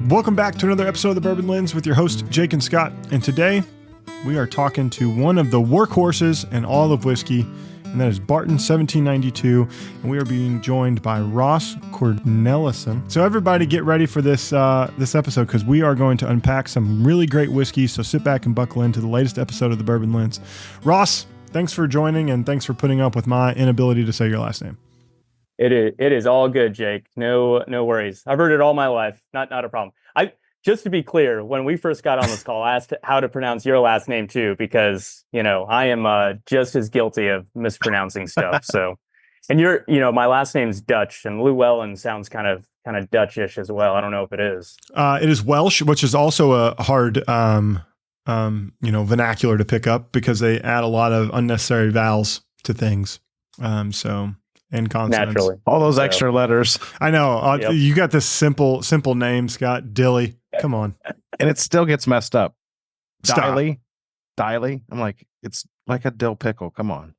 Welcome back to another episode of the Bourbon Lens with your host, Jake and Scott. And today we are talking to one of the workhorses in all of whiskey, and that is Barton 1792. And we are being joined by Ross Cornelissen. So everybody get ready for this episode because we are going to unpack some really great whiskey. So sit back and buckle into the latest episode of the Bourbon Lens. Ross, thanks for joining and thanks for putting up with my inability to say your last name. It is all good, Jake. No worries. I've heard it all my life. Not a problem. Just to be clear, when we first got on this call, I asked how to pronounce your last name too, because I am just as guilty of mispronouncing stuff. So, and my last name's Dutch, and Llewellyn sounds kind of Dutchish as well. I don't know if it is. It is Welsh, which is also a hard vernacular to pick up because they add a lot of unnecessary vowels to things. And consonants. Naturally. All those extra letters. I know. Yep. You got this simple name, Scott. Dilly. Come on. And it still gets messed up. Stop. Diley. I'm like, it's like a dill pickle. Come on.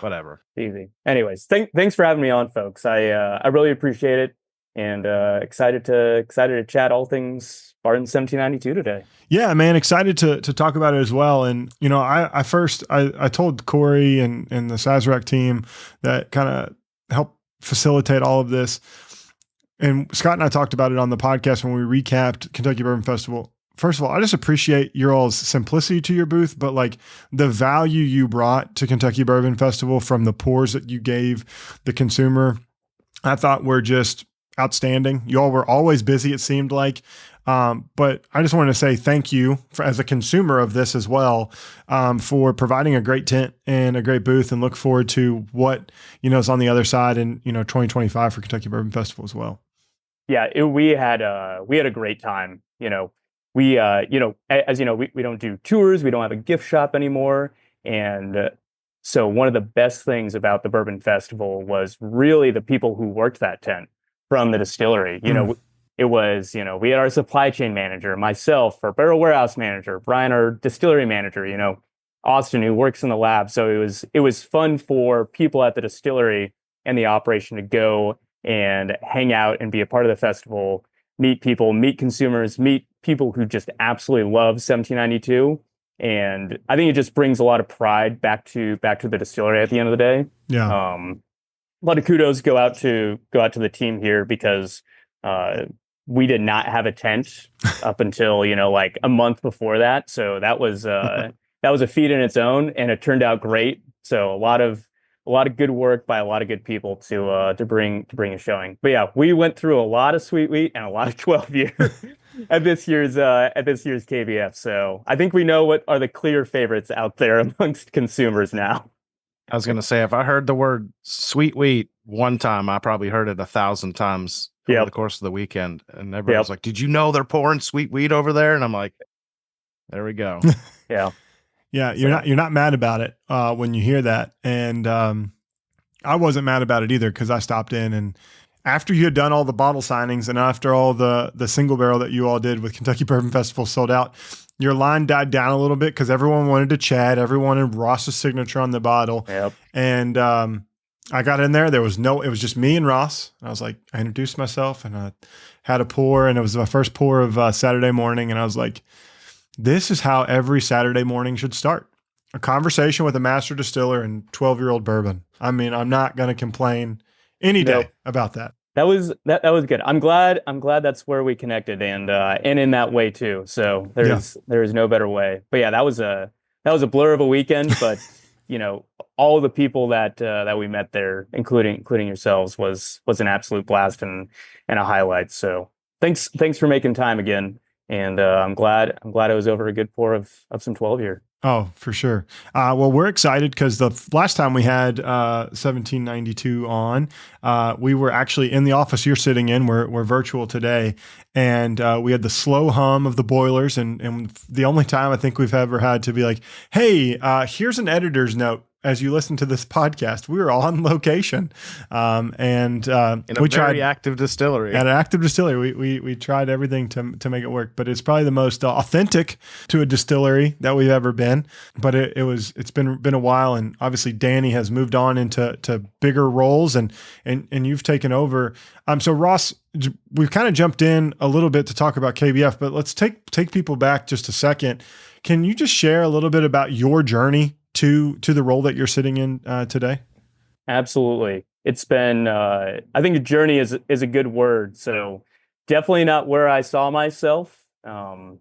Whatever. Easy. Anyways, thanks for having me on, folks. I really appreciate it, and excited to chat all things Barton 1792 today. Yeah, man, excited to talk about it as well. And I told Corey and the Sazerac team that kind of helped facilitate all of this. And Scott and I talked about it on the podcast when we recapped Kentucky Bourbon Festival. First of all, I just appreciate your all's simplicity to your booth, but like the value you brought to Kentucky Bourbon Festival from the pours that you gave the consumer, I thought were just outstanding. You all were always busy, it seemed like. But I just wanted to say thank you as a consumer of this as well, for providing a great tent and a great booth, and look forward to what, is on the other side in, 2025 for Kentucky Bourbon Festival as well. Yeah, we had a great time. We don't do tours. We don't have a gift shop anymore. And so one of the best things about the Bourbon Festival was really the people who worked that tent from the distillery. It was, we had our supply chain manager, myself, our barrel warehouse manager, Brian, our distillery manager, Austin, who works in the lab. So it was fun for people at the distillery and the operation to go and hang out and be a part of the festival, meet people, meet consumers, meet people who just absolutely love 1792. And I think it just brings a lot of pride back to the distillery at the end of the day. Yeah. A lot of kudos go out to the team here, because we did not have a tent up until, like a month before that. So that was a feat in its own, and it turned out great. So a lot of good work by a lot of good people to bring a showing. But yeah, we went through a lot of sweet wheat and a lot of 12 year at this year's KBF. So I think we know what are the clear favorites out there amongst consumers now. I was going to say, if I heard the word sweet wheat one time, I probably heard it 1,000 times over the course of the weekend. And everybody was like, did you know they're pouring sweet wheat over there? And I'm like, there we go. Yeah. Yeah. You're not mad about it when you hear that. And I wasn't mad about it either, because I stopped in, and after you had done all the bottle signings and after all the single barrel that you all did with Kentucky Bourbon Festival sold out, your line died down a little bit because everyone wanted to chat. Everyone wanted Ross's signature on the bottle. Yep. And I got in there. It was just me and Ross. I was like, I introduced myself and I had a pour, and it was my first pour of Saturday morning. And I was like, this is how every Saturday morning should start. A conversation with a master distiller and 12-year-old bourbon. I mean, I'm not going to complain any day about that. That was good. I'm glad that's where we connected, and in that way too. So there is no better way. But yeah, that was a blur of a weekend. But all the people that we met there, including yourselves, was an absolute blast and a highlight. So thanks for making time again. And I'm glad it was over a good pour of some 12 year. Oh, for sure. Well, we're excited because the last time we had 1792 on, we were actually in the office you're sitting in. We're virtual today, and we had the slow hum of the boilers, and the only time I think we've ever had to be like, hey, here's an editor's note. as you listen to this podcast, we were on location, and in a we very tried active distillery. at an active distillery. We tried everything to make it work, but it's probably the most authentic to a distillery that we've ever been. But it's been a while, and obviously Danny has moved on into bigger roles, and you've taken over. So Ross, we've kind of jumped in a little bit to talk about KBF, but let's take people back just a second. Can you just share a little bit about your journey to the role that you're sitting in today? Absolutely. It's been, I think a journey is a good word. So definitely not where I saw myself, for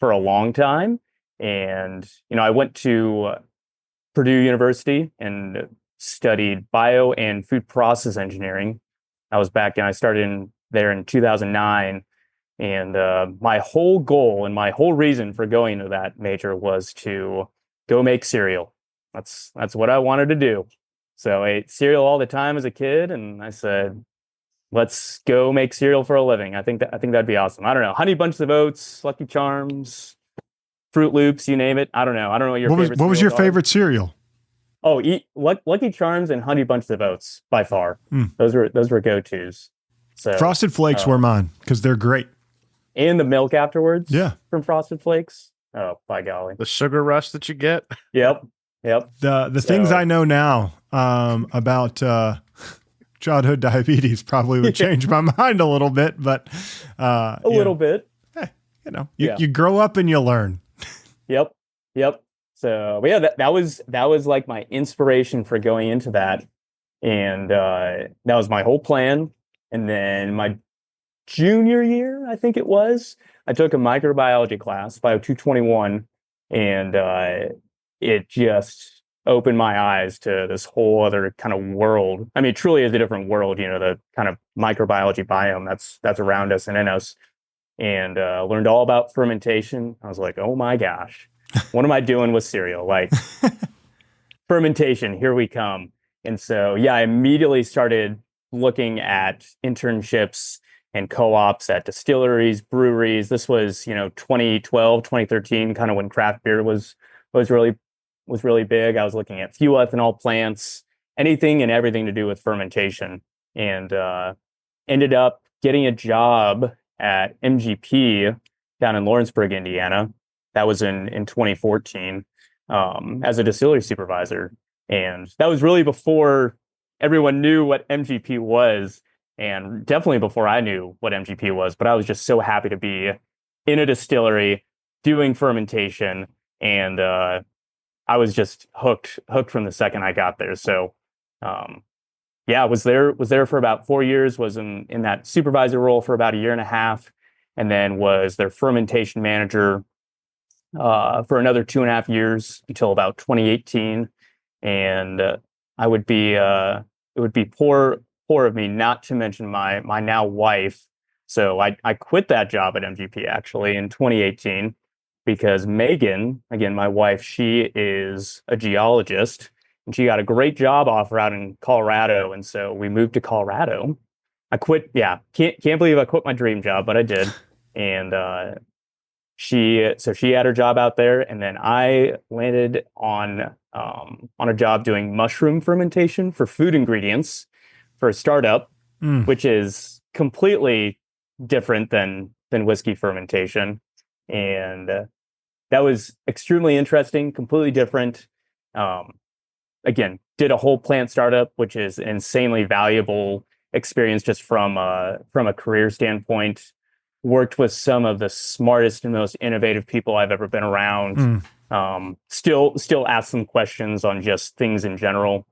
a long time. And, I went to Purdue University and studied bio and food process engineering. I started there in 2009. And my whole goal and my whole reason for going to that major was to go make cereal. That's what I wanted to do. So I ate cereal all the time as a kid, and I said, "Let's go make cereal for a living." I think that'd be awesome. I don't know, Honey Bunches of Oats, Lucky Charms, Fruit Loops, you name it. I don't know. I don't know what was your favorite cereal? Oh, Lucky Charms and Honey Bunches of Oats by far. Those were go-tos. So Frosted Flakes were mine because they're great. And the milk afterwards, yeah, from Frosted Flakes. Oh, by golly, the sugar rush that you get. Yep. The things I know now about childhood diabetes probably would change my mind a little bit, but a little bit. You grow up and you learn. Yep. So, but yeah, that was like my inspiration for going into that, and that was my whole plan. And then my junior year, I think it was, I took a microbiology class, Bio 221, and it just opened my eyes to this whole other kind of world. I mean, it truly is a different world, the kind of microbiology biome that's around us and in us, and learned all about fermentation. I was like, oh my gosh, what am I doing with cereal? Like, fermentation, here we come. And so, yeah, I immediately started looking at internships and co-ops at distilleries, breweries. This was, 2012, 2013, kind of when craft beer was really big. I was looking at fuel ethanol plants, anything and everything to do with fermentation, and ended up getting a job at MGP down in Lawrenceburg, Indiana. That was in 2014 as a distillery supervisor. And that was really before everyone knew what MGP was, and definitely before I knew what MGP was. But I was just so happy to be in a distillery doing fermentation, and I was just hooked from the second I got there. So was there for about 4 years, was in that supervisor role for about a year and a half, and then was their fermentation manager for another 2.5 years until about 2018. And it would be poor of me not to mention my now wife. So I quit that job at MGP actually in 2018 because Megan, again, my wife, she is a geologist, and she got a great job offer out in Colorado. And so we moved to Colorado. I quit. Yeah. Can't believe I quit my dream job, but I did. And she had her job out there, and then I landed on a job doing mushroom fermentation for food ingredients for a startup, which is completely different than whiskey fermentation. And that was extremely interesting, completely different. Again, did a whole plant startup, which is an insanely valuable experience just from a career standpoint. Worked with some of the smartest and most innovative people I've ever been around. Still ask them questions on just things in general.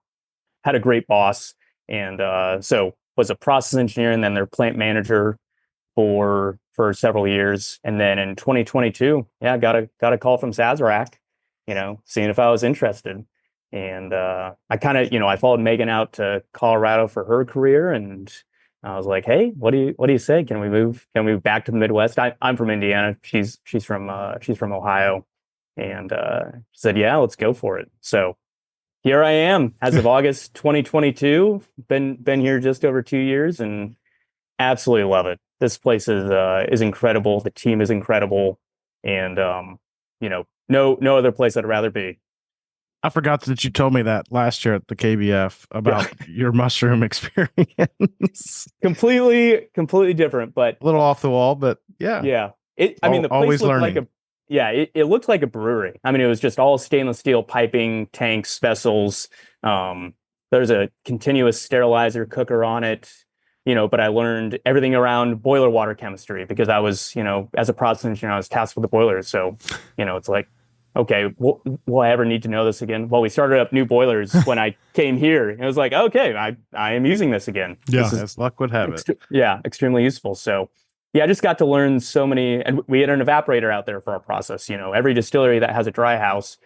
Had a great boss, and so was a process engineer and then their plant manager for several years. And then in 2022, got a call from Sazerac, seeing if I was interested. And I kind of, I followed Megan out to Colorado for her career, and I was like, hey, what do you say? Can we move back to the Midwest? I'm from Indiana. She's from Ohio. And she said, yeah, let's go for it. So here I am as of August 2022. Been here just over 2 years, and absolutely love it. This place is incredible. The team is incredible, and no other place I'd rather be. I forgot that you told me that last year at the KBF about your mushroom experience. Completely different, but a little off the wall, but yeah. Yeah. I mean, the place always looked learning. it looked like a brewery. I mean, it was just all stainless steel piping, tanks, vessels. There's a continuous sterilizer cooker on it, but I learned everything around boiler water chemistry because I was, as a process engineer, I was tasked with the boilers. So, it's like, okay, will I ever need to know this again? Well, we started up new boilers when I came here. It was like, okay, I am using this again. Yeah, this is as luck would have it. Extremely useful. So, yeah, I just got to learn so many, and we had an evaporator out there for our process. Every distillery that has a dry house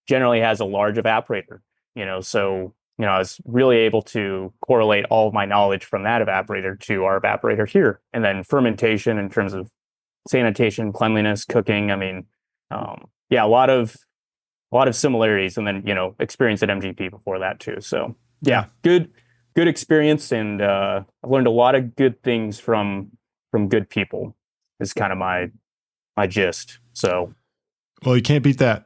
generally has a large evaporator. So I was really able to correlate all of my knowledge from that evaporator to our evaporator here, and then fermentation in terms of sanitation, cleanliness, cooking. I mean, a lot of similarities, and then experience at MGP before that too. So yeah, good experience, and I learned a lot of good things from good people is kind of my gist. So, well, you can't beat that.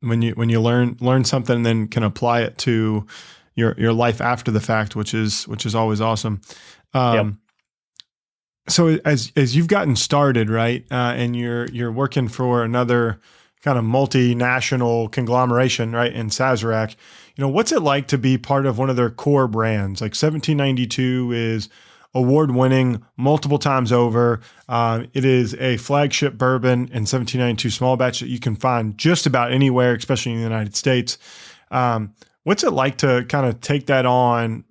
When you learn something and then can apply it to your life after the fact, which is always awesome. So as you've gotten started, right, and you're working for another kind of multinational conglomeration, right, in Sazerac, what's it like to be part of one of their core brands? Like 1792 is award-winning multiple times over. It is a flagship bourbon in 1792 small batch that you can find just about anywhere, especially in the United States. What's it like to kind of take that on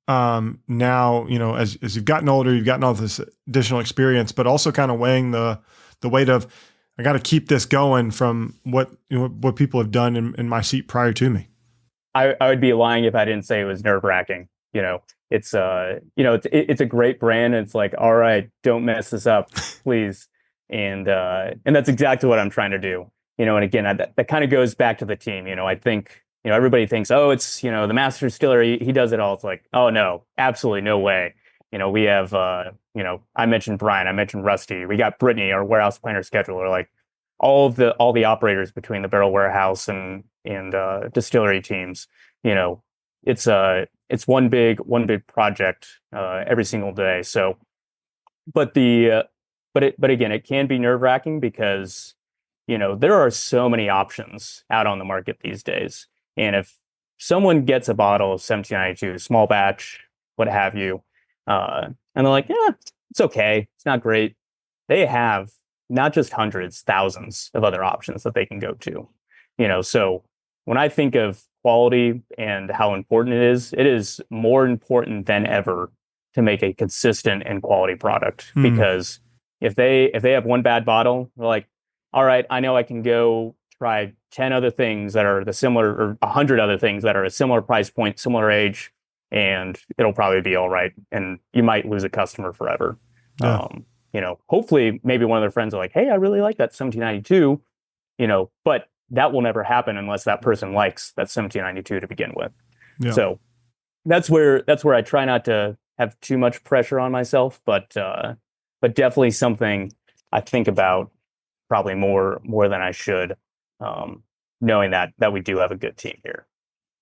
now, as you've gotten older, you've gotten all this additional experience, but also kind of weighing the weight of, I got to keep this going from what people have done in my seat prior to me. I would be lying if I didn't say it was nerve-wracking. It's it's a great brand. And it's like, all right, don't mess this up, please. And that's exactly what I'm trying to do. And again, that kind of goes back to the team. I think, everybody thinks, oh, it's, the master distiller, he does it all. It's like, oh no, absolutely no way. We have, I mentioned Brian, I mentioned Rusty, we got Brittany, our warehouse planner scheduler, like all the operators between the barrel warehouse and distillery teams. It's one big project every single day. So, but again, it can be nerve-wracking because there are so many options out on the market these days. And if someone gets a bottle of 1792 small batch, what have you, and they're like, yeah, it's okay, it's not great, they have not just hundreds, thousands of other options that they can go to. So when I think of quality and how important it is more important than ever to make a consistent and quality product. Because if they have one bad bottle, they're like, all right, I know I can go try 10 other things that are the similar, or 100 other things that are a similar price point, similar age, and it'll probably be all right. And you might lose a customer forever. Yeah. Hopefully maybe one of their friends are like, hey, I really like that 1792, but that will never happen unless that person likes that 1792 to begin with. Yeah. So that's where I try not to have too much pressure on myself, but definitely something I think about probably more than I should, knowing that we do have a good team here.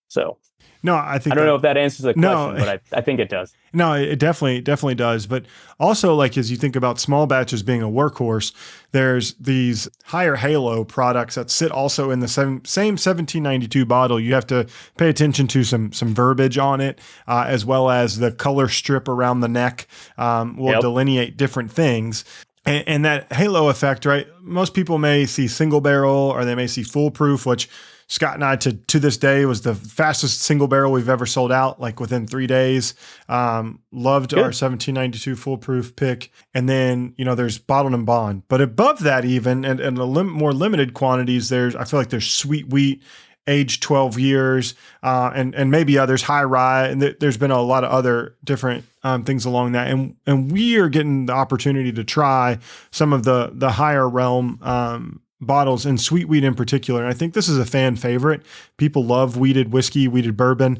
So no, I think I don't know if that answers the question, but I think it does. No, it definitely does. But also, like, as you think about small batches being a workhorse, there's these higher halo products that sit also in the same 1792 bottle. You have to pay attention to some verbiage on it, as well as the color strip around the neck will delineate different things. And that halo effect, right? Most people may see single barrel or they may see foolproof, which Scott and I, to this day, was the fastest single barrel we've ever sold out, like within 3 days. Loved our 1792 foolproof pick. And then, there's bottled and bond. But above that even, and more limited quantities, I feel like there's sweet wheat, aged 12 years, and maybe others, high rye. And there's been a lot of other different things along that. And we are getting the opportunity to try some of the higher realm bottles, and sweet wheat in particular. And I think this is a fan favorite. People love wheated whiskey, wheated bourbon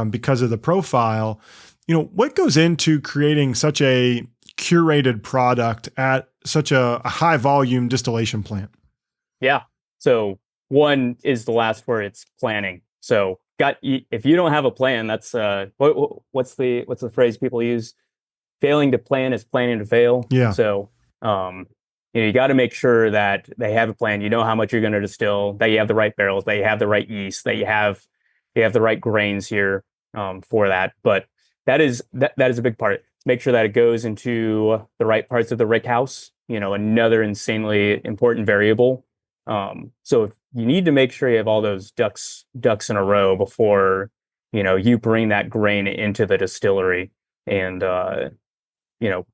because of the profile. What goes into creating such a curated product at such a high volume distillation plant? Yeah. So one is the last word. It's planning. So if you don't have a plan, that's what's the phrase people use? Failing to plan is planning to fail. Yeah. So you got to make sure that they have a plan. You know how much you're going to distill, that you have the right barrels, that you have the right yeast, that you have the right grains here for that. But that is a big part. Make sure that it goes into the right parts of the rick house. Another insanely important variable. So if you need to make sure you have all those ducks in a row before you bring that grain into the distillery, and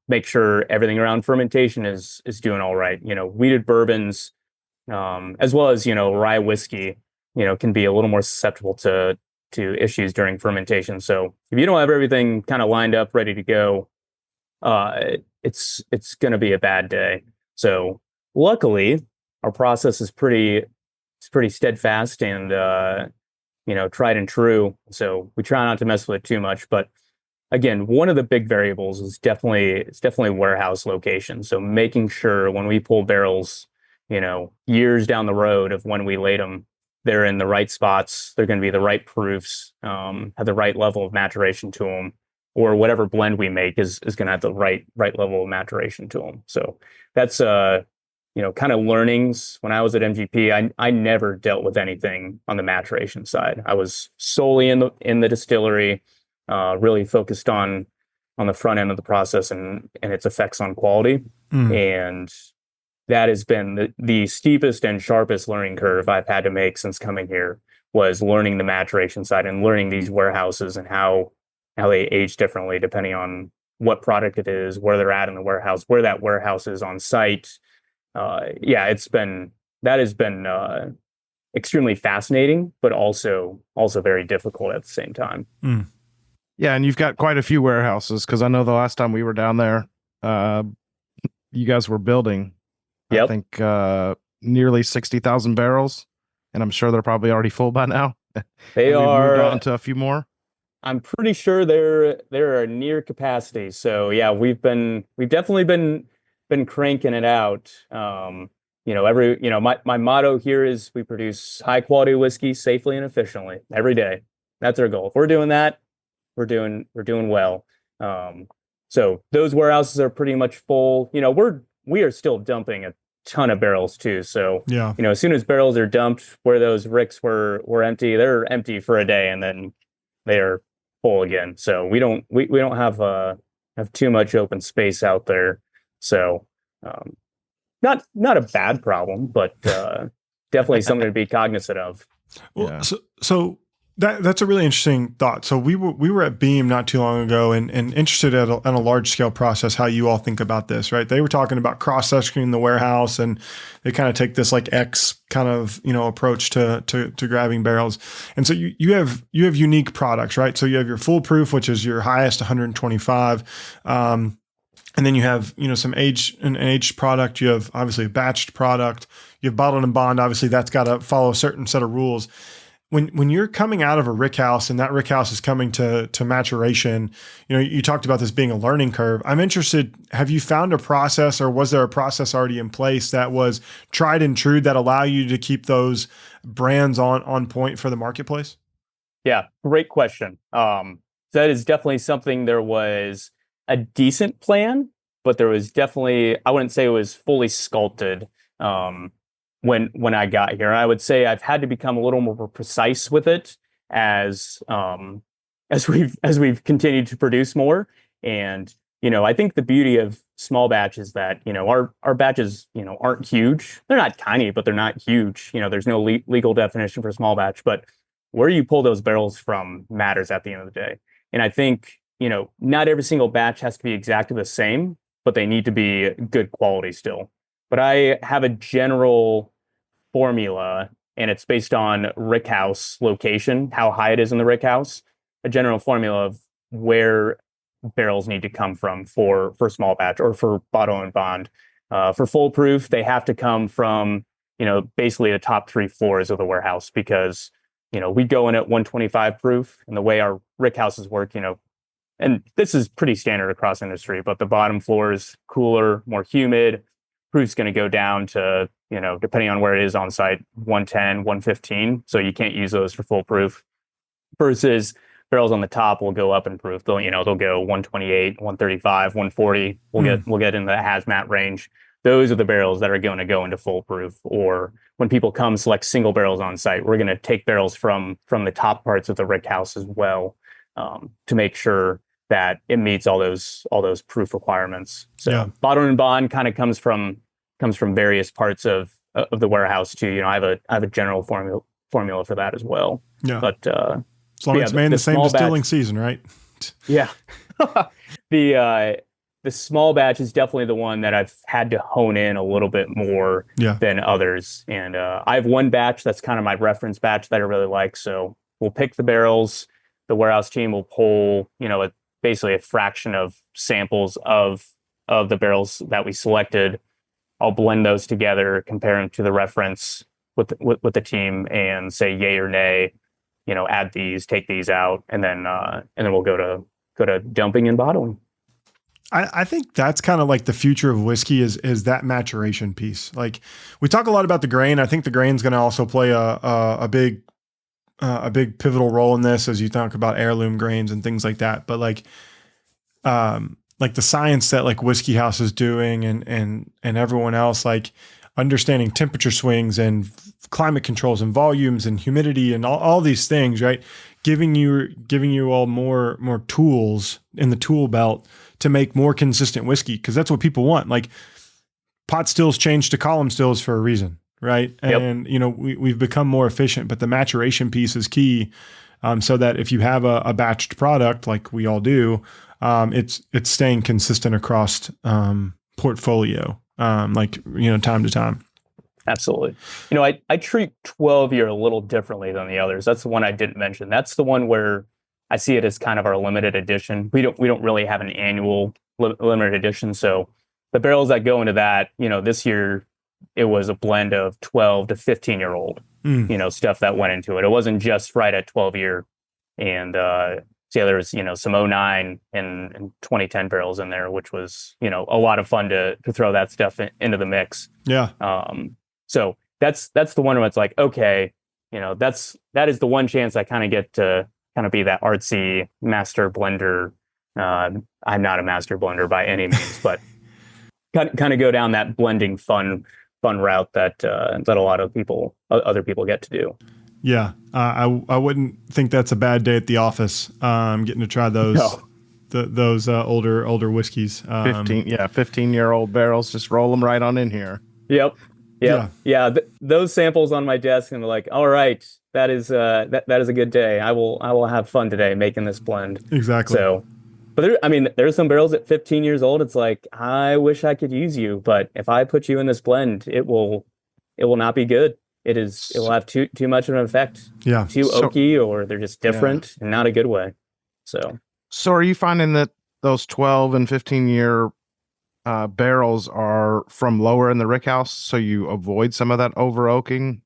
make sure everything around fermentation is doing all right. Wheated bourbons, as well as rye whiskey, can be a little more susceptible to issues during fermentation. So if you don't have everything kind of lined up, ready to go, it's going to be a bad day. So luckily, our process is pretty steadfast and tried and true. So we try not to mess with it too much. But again, one of the big variables is definitely warehouse location. So making sure when we pull barrels, years down the road of when we late them, they're in the right spots. They're going to be the right proofs, have the right level of maturation to them, or whatever blend we make is going to have the right level of maturation to them. So that's kind of learnings. When I was at MGP, I never dealt with anything on the maturation side. I was solely in the distillery, really focused on the front end of the process and its effects on quality. And that has been the steepest and sharpest learning curve I've had to make since coming here, was learning the maturation side and learning these warehouses and how they age differently depending on what product it is, where they're at in the warehouse, where that warehouse is on site. That has been extremely fascinating, but also very difficult at the same time. Yeah, and you've got quite a few warehouses, because I know the last time we were down there, you guys were building, I think, nearly 60,000 barrels, and I'm sure they're probably already full by now. They are moved on to a few more. I'm pretty sure they're near capacity. So yeah, we've definitely been cranking it out. My motto here is we produce high quality whiskey safely and efficiently every day. That's our goal. If we're doing that, we're doing well. So those warehouses are pretty much full. We are still dumping a ton of barrels too. So yeah, as soon as barrels are dumped where those ricks were empty, they're empty for a day and then they are full again. So we don't have too much open space out there. So not a bad problem, but definitely something to be cognizant of. Well, yeah. So that's a really interesting thought. So we were at Beam not too long ago and interested in a large scale process, how you all think about this, right? They were talking about cross-sectioning the warehouse, and they kind of take this like X kind of, approach to grabbing barrels. And so you have unique products, right? So you have your foolproof, which is your highest 125. And then you have, some aged product. You have obviously a batched product. You have bottled and bond. Obviously that's got to follow a certain set of rules. When you're coming out of a rick house and that rick house is coming to maturation, you talked about this being a learning curve. I'm interested, have you found a process, or was there a process already in place that was tried and true that allow you to keep those brands on point for the marketplace? Yeah, great question. That is definitely something. There was a decent plan, but there was definitely, I wouldn't say it was fully sculpted. When I got here, I would say I've had to become a little more precise with it as we've continued to produce more. And I think the beauty of small batch is that our batches aren't huge. They're not tiny, but they're not huge. There's no legal definition for small batch, but where you pull those barrels from matters at the end of the day. And I think not every single batch has to be exactly the same, but they need to be good quality still. But I have a general formula, and it's based on rick house location, how high it is in the rick house, a general formula of where barrels need to come from for small batch or for bottle and bond. For foolproof, they have to come from, basically the top 3 floors of the warehouse, because, we go in at 125 proof, and the way our rick houses work, and this is pretty standard across industry, but the bottom floor is cooler, more humid. proof's going to go down to, depending on where it is on site, 110, 115. So you can't use those for full proof. Versus barrels on the top will go up in proof. They'll go 128, 135, 140. We'll get in the hazmat range. Those are the barrels that are going to go into full proof. Or when people come select single barrels on site, we're going to take barrels from the top parts of the rick house as well, to make sure that it meets all those proof requirements. So bottle and bond kind of comes from various parts of the warehouse too. I have a general formula for that as well. Yeah. But as long as it's made in the same distilling season, right? Yeah. The small batch is definitely the one that I've had to hone in a little bit more than others. And I have one batch that's kind of my reference batch that I really like. So we'll pick the barrels. The warehouse team will pull, basically a fraction of samples of the barrels that we selected. I'll blend those together, compare them to the reference with the team, and say yay or nay. Add these, take these out, and then we'll go to dumping and bottling. I think that's kind of like the future of whiskey is that maturation piece. Like, we talk a lot about the grain. I think the grain's going to also play a big pivotal role in this, as you talk about heirloom grains and things like that. But like the science that like Whiskey House is doing and everyone else, like understanding temperature swings and climate controls and volumes and humidity and all these things, right? Giving you all more tools in the tool belt to make more consistent whiskey, because that's what people want. Like, pot stills changed to column stills for a reason, right? And we've become more efficient, but the maturation piece is key, so that if you have a batched product like we all do, it's staying consistent across portfolio, time to time. Absolutely. I treat 12-year a little differently than the others. That's the one I didn't mention. That's the one where I see it as kind of our limited edition. We don't really have an annual limited edition. So the barrels that go into that, this year it was a blend of 12 to 15-year-old, stuff that went into it. It wasn't just right at 12-year. And there was, some 09 and 2010 barrels in there, which was, a lot of fun to throw that stuff into the mix. Yeah. So that's the one where it's like, okay, that is the one chance I kind of get to kind of be that artsy master blender. I'm not a master blender by any means, but kind of go down that blending fun route that a lot of other people get to do. Yeah, I wouldn't think that's a bad day at the office. Getting to try those those older whiskeys. 15-year-old barrels. Just roll them right on in here. Yep. Yeah. Those samples on my desk, and they're like, all right, that is that is a good day. I will have fun today making this blend. Exactly. So, but there's some barrels at 15 years old. It's like, I wish I could use you, but if I put you in this blend, it will not be good. It will have too much of an effect. Yeah. Too oaky, or they're just different and not a good way. So are you finding that those 12 and 15-year barrels are from lower in the rick house, so you avoid some of that over oaking?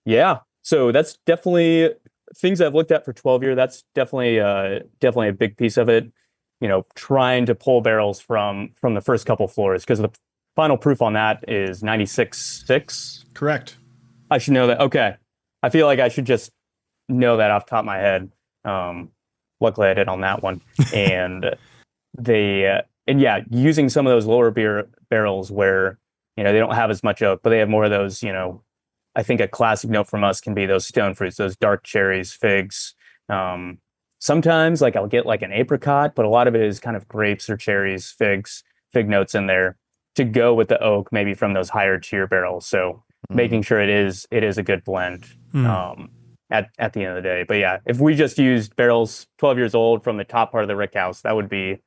Yeah. So that's definitely things I've looked at for 12-year. That's definitely a big piece of it. Trying to pull barrels from the first couple floors, because the final proof on that is 96.6. Correct. I should know that. Okay. I feel like I should just know that off the top of my head. Luckily I did on that one. And using some of those lower barrels where, they don't have as much oak, but they have more of those, I think a classic note from us can be those stone fruits, those dark cherries, figs. Sometimes like I'll get like an apricot, but a lot of it is kind of grapes or cherries, figs, fig notes in there to go with the oak, maybe from those higher tier barrels. So making sure it is a good blend at the end of the day. But yeah, if we just used barrels 12 years old from the top part of the rick house, that'd be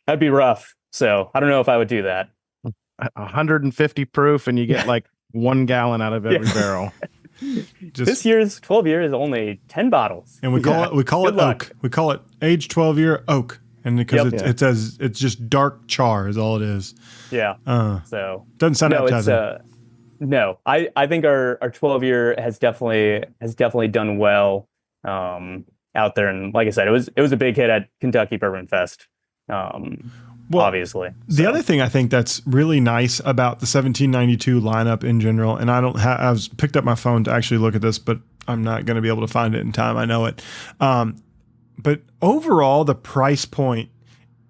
rough. So I don't know if I would do that. 150 proof, and you get like 1 gallon out of every barrel. This year's 12 year is only 10 bottles, and we call it oak. We call it aged 12-year oak, and because it's just dark char is all it is. Yeah. So doesn't sound appetizing. No, I think our 12-year has definitely done well out there, and like I said, it was a big hit at Kentucky Bourbon Fest. obviously. The other thing I think that's really nice about the 1792 lineup in general, and I was picked up my phone to actually look at this, but I'm not going to be able to find it in time. I know it. But overall, the price point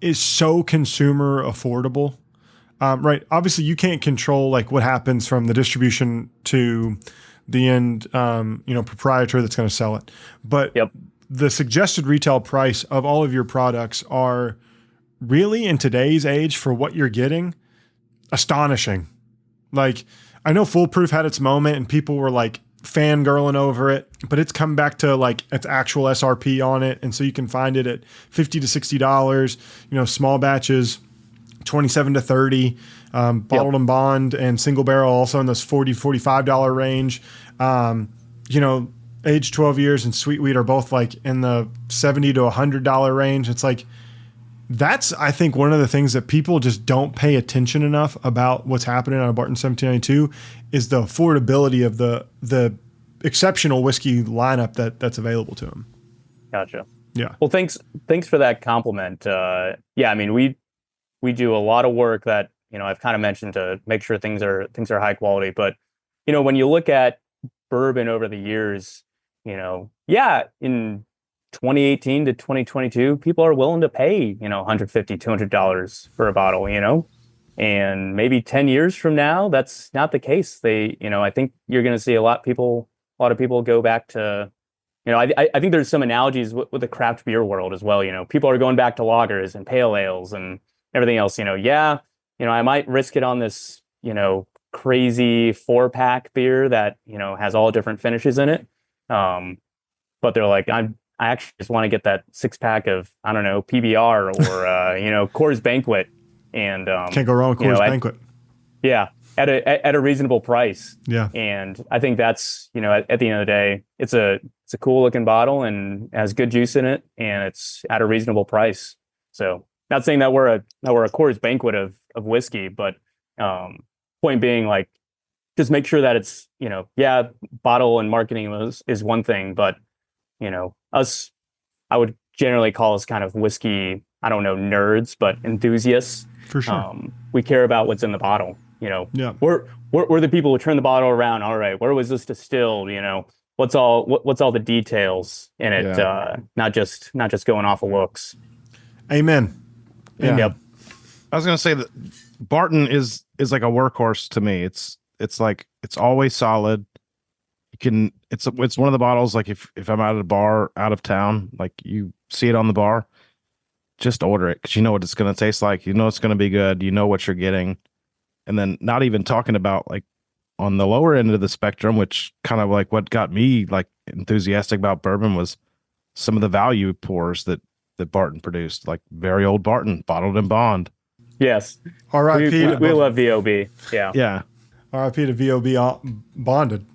is so consumer affordable. Right. Obviously, you can't control like what happens from the distribution to the end, proprietor that's going to sell it. But the suggested retail price of all of your products are really, in today's age, for what you're getting, astonishing. Like, I know Foolproof had its moment and people were like fangirling over it, but it's come back to like its actual SRP on it. And so you can find it at $50 to $60, small batches, 27 to 30, bottled and bond and single barrel also in those $40, $45 range. Age 12 years and sweet wheat are both like in the $70 to $100 range. It's like, that's, I think, one of the things that people just don't pay attention enough about what's happening on a Barton 1792 is the affordability of the exceptional whiskey lineup that's available to them. Gotcha. Yeah. Well, thanks for that compliment. I mean, we do a lot of work that, I've kind of mentioned to make sure things are high quality. But, when you look at bourbon over the years, in 2018 to 2022, people are willing to pay, $150, $200 for a bottle, and maybe 10 years from now, that's not the case. I think you're going to see a lot of people go back to, I think there's some analogies with the craft beer world as well. People are going back to lagers and pale ales and everything else. I might risk it on this, crazy 4-pack beer that, has all different finishes in it. But they're like, I actually just want to get that 6-pack of, I don't know, PBR or, Coors Banquet. And can't go wrong with Coors Banquet. At a reasonable price. Yeah. And I think that's, at the end of the day, it's a cool looking bottle and has good juice in it, and it's at a reasonable price. So not saying that we're a Coors Banquet of whiskey, but point being, like, just make sure that it's, bottle and marketing is one thing, but I would generally call us kind of whiskey, I don't know, nerds, but enthusiasts. For sure. We care about what's in the bottle. We're the people who turn the bottle around. All right, where was this distilled? What's all the details in it? Not just going off of looks. Amen. Yeah. Yep. I was gonna say that Barton is like a workhorse to me. It's like, it's always solid. It's one of the bottles, like if I'm at a bar out of town, like you see it on the bar, just order it because you know what it's going to taste like. You know it's going to be good. You know what you're getting. And then not even talking about like on the lower end of the spectrum, which kind of like what got me like enthusiastic about bourbon was some of the value pours that Barton produced, like very old Barton, bottled and bond. Yes. R.I.P. We love VOB. Yeah. Yeah. R.I.P. to VOB bonded.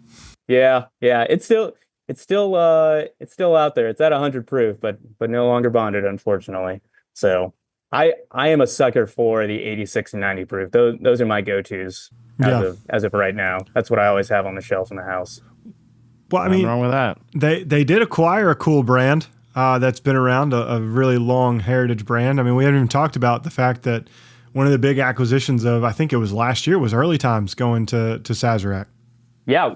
Yeah. It's still out there. It's at 100 proof, but no longer bonded, unfortunately. So I am a sucker for the 86 and 90 proof. Those are my go-tos as of right now. That's what I always have on the shelf in the house. Well, I mean, nothing wrong with that. They did acquire a cool brand that's been around, a really long heritage brand. I mean, we haven't even talked about the fact that one of the big acquisitions of, I think it was last year, was Early Times going to Sazerac. Yeah,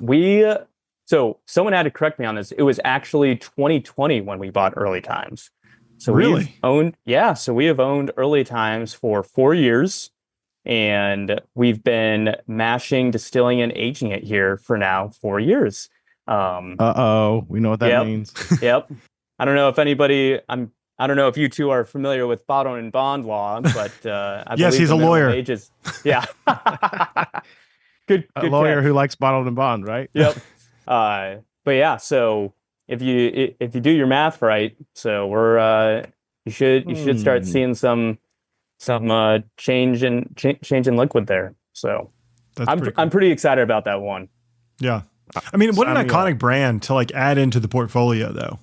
so someone had to correct me on this. It was actually 2020 when we bought Early Times. So really? We have owned Early Times for 4 years, and we've been mashing, distilling, and aging it here for now 4 years. We know what that means. Yep. I don't know if you two are familiar with bottle and bond law, but I yes, he's a lawyer. Yeah. Good lawyer catch. who likes bottled and bond, right? Yep. But yeah, so if you do your math right, so we're you should start seeing some change in liquid there. So I'm pretty excited about that one. Yeah. I mean, what an iconic brand to like add into the portfolio though.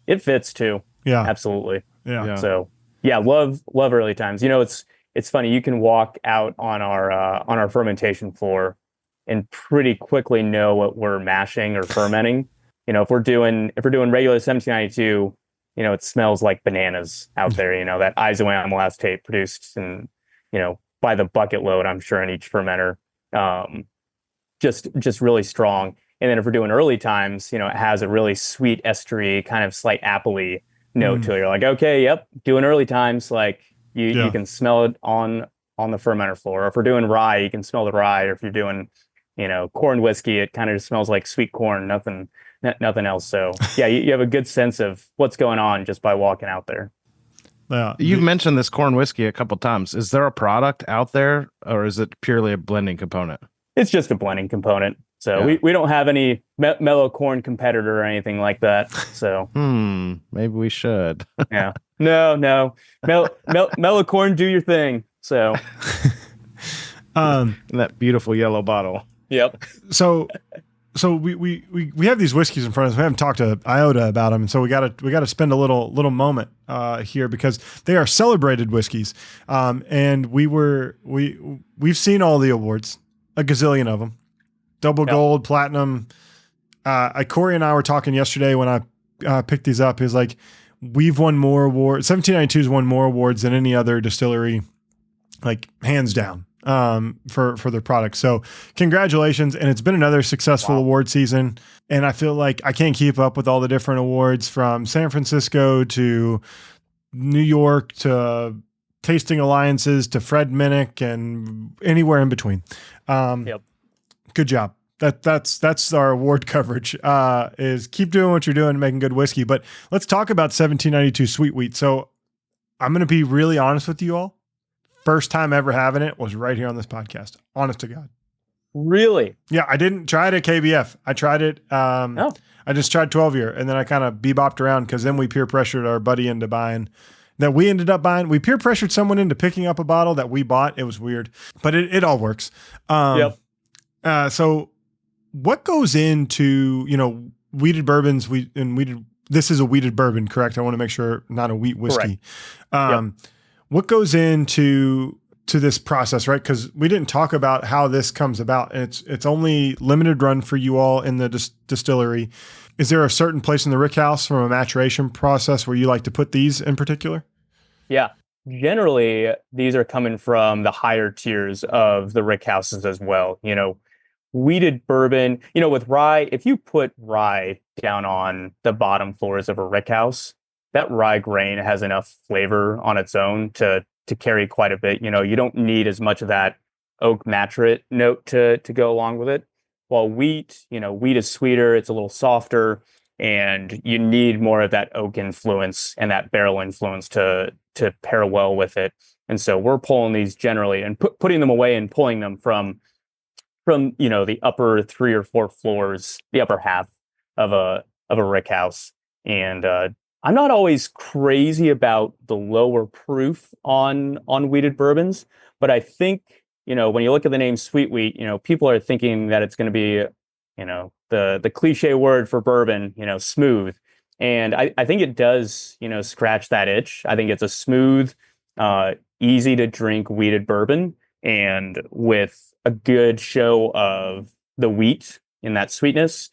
It fits too. Yeah. Absolutely. Yeah. So yeah, love Early Times. It's funny, you can walk out on our fermentation floor and pretty quickly know what we're mashing or fermenting. If we're doing regular 1792, it smells like bananas out there. That isoamyl acetate produced and, by the bucket load, I'm sure, in each fermenter. Just really strong. And then if we're doing early times, it has a really sweet estery, kind of slight appley note to it. You're like, okay, yep, doing early times, like you can smell it on the fermenter floor. Or if we're doing rye, you can smell the rye. Or if you're doing, corn whiskey, it kind of just smells like sweet corn, nothing else. So yeah, you have a good sense of what's going on just by walking out there. Yeah, you've mentioned this corn whiskey a couple times. Is there a product out there, or is it purely a blending component? It's just a blending component. So we don't have any mellow corn competitor or anything like that. So maybe we should. Yeah. No. Mellow corn, do your thing. So that beautiful yellow bottle. Yep. So we have these whiskeys in front of us. We haven't talked to Iota about them, and so we got to spend a little moment here because they are celebrated whiskeys. And we've seen all the awards, a gazillion of them. Double gold, platinum. Corey and I were talking yesterday when I picked these up. He was like, we've won more awards. 1792's won more awards than any other distillery, like hands down, for their products. So congratulations. And it's been another successful award season. And I feel like I can't keep up with all the different awards from San Francisco to New York to Tasting Alliances to Fred Minnick and anywhere in between. Good job. That's our award coverage, is keep doing what you're doing and making good whiskey. But let's talk about 1792 Sweet Wheat. So I'm going to be really honest with you all. First time ever having it was right here on this podcast. Honest to God. Really? Yeah. I didn't try it at KBF. I tried it. I just tried 12 year and then I kind of bebopped around because then we peer pressured our buddy into buying that we ended up buying. We peer pressured someone into picking up a bottle that we bought. It was weird, but it all works. So what goes into, wheated bourbons? This is a wheated bourbon, correct? I want to make sure, not a wheat whiskey. What goes into this process, right? Because we didn't talk about how this comes about. And it's only limited run for you all in the distillery. Is there a certain place in the rick house from a maturation process where you like to put these in particular? Yeah. Generally, these are coming from the higher tiers of the rick houses as well. Wheated bourbon, with rye, if you put rye down on the bottom floors of a rick house, that rye grain has enough flavor on its own to carry quite a bit. You don't need as much of that oak maturate note to go along with it. While wheat is sweeter, it's a little softer, and you need more of that oak influence and that barrel influence to pair well with it. And so we're pulling these generally and putting them away and pulling them from the upper 3 or 4 floors, the upper half of a rick house. And I'm not always crazy about the lower proof on wheated bourbons, but I think, when you look at the name Sweet Wheat, people are thinking that it's going to be, the cliche word for bourbon, smooth. And I think it does, scratch that itch. I think it's a smooth, easy to drink wheated bourbon, and with a good show of the wheat in that sweetness.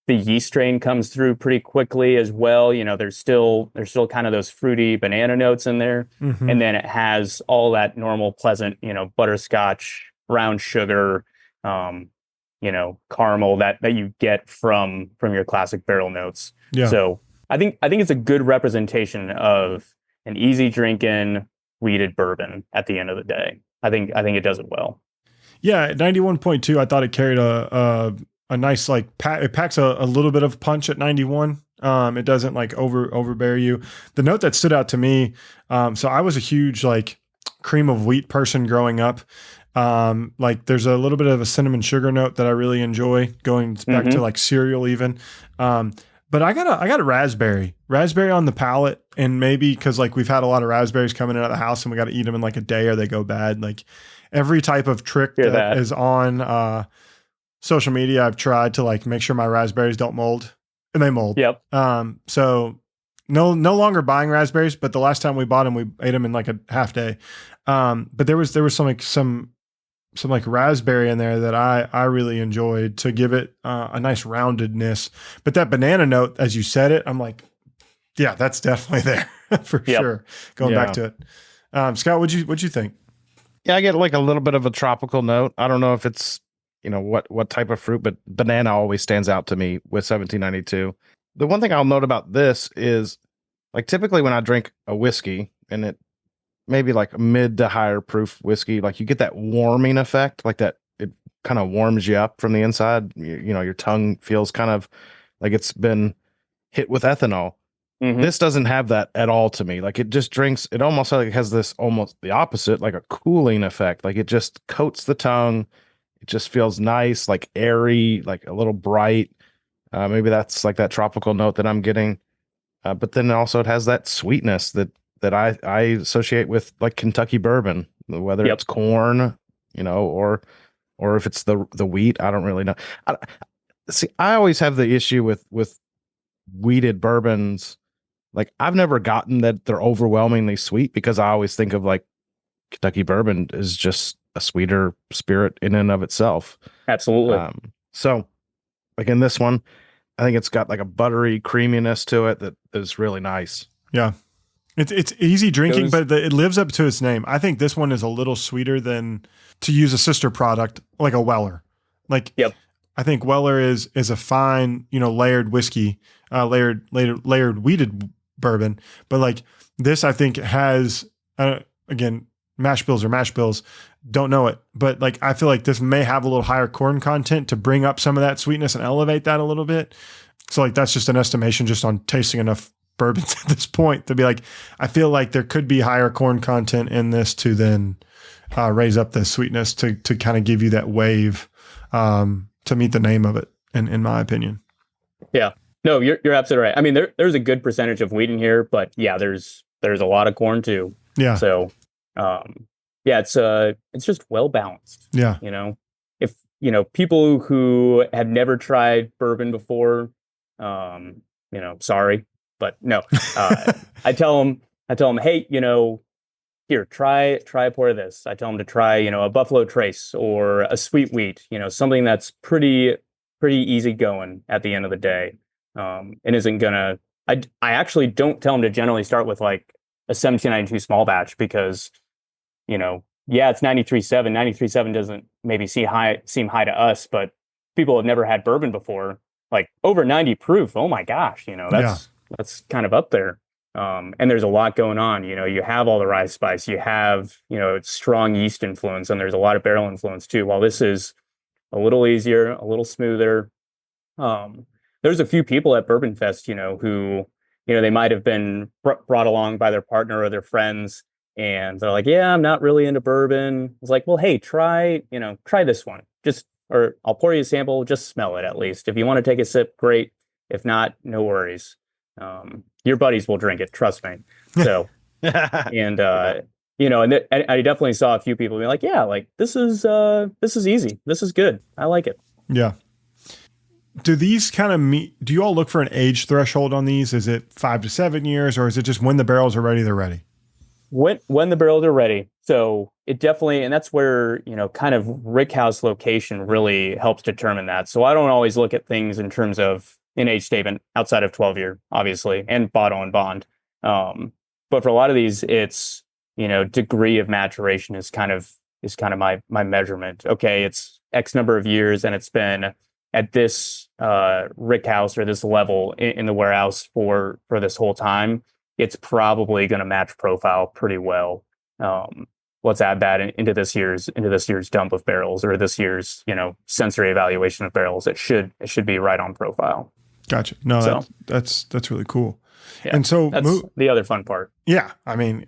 The yeast strain comes through pretty quickly as well. There's still kind of those fruity banana notes in there. Mm-hmm. And then it has all that normal pleasant, butterscotch, brown sugar, caramel that you get from your classic barrel notes. Yeah. So I think it's a good representation of an easy drinking wheated bourbon at the end of the day. I think it does it well. Yeah, 91.2. I thought it carried a nice it packs a little bit of punch at 91. It doesn't overbear you. The note that stood out to me. So I was a huge cream of wheat person growing up. There's a little bit of a cinnamon sugar note that I really enjoy, going back to cereal even. But I got a raspberry on the palate, and maybe because we've had a lot of raspberries coming into the house and we got to eat them in a day or they go bad. Every type of trick that is on social media, I've tried to make sure my raspberries don't mold, and they mold. Yep. So no longer buying raspberries, but the last time we bought them, we ate them in a half day. But there was some raspberry in there that I really enjoyed to give it a nice roundedness. But that banana note, as you said it, I'm like, Yeah, that's definitely there for sure. Going back to it. Scott, what'd you think? Yeah, I get like a little bit of a tropical note. I don't know if it's, what type of fruit, but banana always stands out to me with 1792. The one thing I'll note about this is like typically when I drink a whiskey and it maybe like a mid to higher proof whiskey, like you get that warming effect, like that it kind of warms you up from the inside. Your tongue feels kind of like it's been hit with ethanol. Mm-hmm. This doesn't have that at all to me. Like it just drinks, it almost like has this almost the opposite, like a cooling effect. Like it just coats the tongue. It just feels nice, like airy, like a little bright. Maybe that's like that tropical note that I'm getting. But then also it has that sweetness that I associate with like Kentucky bourbon, whether it's corn, or if it's the wheat. I don't really know. I always have the issue with wheated bourbons. Like I've never gotten that they're overwhelmingly sweet because I always think of like Kentucky bourbon is just a sweeter spirit in and of itself. Absolutely. So like in this one, I think it's got like a buttery creaminess to it that is really nice. Yeah. It's easy drinking, but it lives up to its name. I think this one is a little sweeter than, to use a sister product, like a Weller. Like, I think Weller is a fine, layered whiskey, layered wheated bourbon. But like this, I think has, again, mash bills are mash bills. Don't know it. But like, I feel like this may have a little higher corn content to bring up some of that sweetness and elevate that a little bit. So like, that's just an estimation just on tasting enough bourbons at this point to be like, I feel like there could be higher corn content in this to then raise up the sweetness to kind of give you that wave to meet the name of it, in my opinion. Yeah, no, you're absolutely right. I mean, there's a good percentage of wheat in here, but yeah, there's a lot of corn too. Yeah. So, it's just well balanced. Yeah. If people who have never tried bourbon before, sorry. But no, I tell them, hey, here, try a pour of this. I tell them to try, a Buffalo Trace or a sweet wheat, something that's pretty easy going at the end of the day, and isn't gonna. I actually don't tell them to generally start with like a 1792 small batch because, it's 93.7. 93.7 doesn't maybe seem high to us, but people have never had bourbon before, like over 90 proof. Oh my gosh, that's kind of up there. And there's a lot going on. You have all the rye spice, you have, strong yeast influence, and there's a lot of barrel influence too. While this is a little easier, a little smoother. There's a few people at Bourbon Fest, who, they might have been brought along by their partner or their friends, and they're like, yeah, I'm not really into bourbon. It's like, well, hey, try this one. Or I'll pour you a sample, just smell it at least. If you want to take a sip, great. If not, no worries. Your buddies will drink it, trust me. So, and I definitely saw a few people be like, yeah, like this is easy. This is good. I like it. Yeah. Do these kind of do you all look for an age threshold on these? Is it 5 to 7 years, or is it just when the barrels are ready, they're ready? When the barrels are ready. So it definitely, and that's where, kind of rickhouse location really helps determine that. So I don't always look at things in terms of an age statement outside of 12-year, obviously, and bottle and bond. But for a lot of these, it's, degree of maturation is kind of my measurement. Okay, it's X number of years, and it's been at this rickhouse or this level in the warehouse for this whole time. It's probably going to match profile pretty well. Let's add that into this year's dump of barrels, or this year's sensory evaluation of barrels. It should be right on profile. Gotcha. No, so, that's really cool. Yeah, and so that's the other fun part. Yeah, I mean,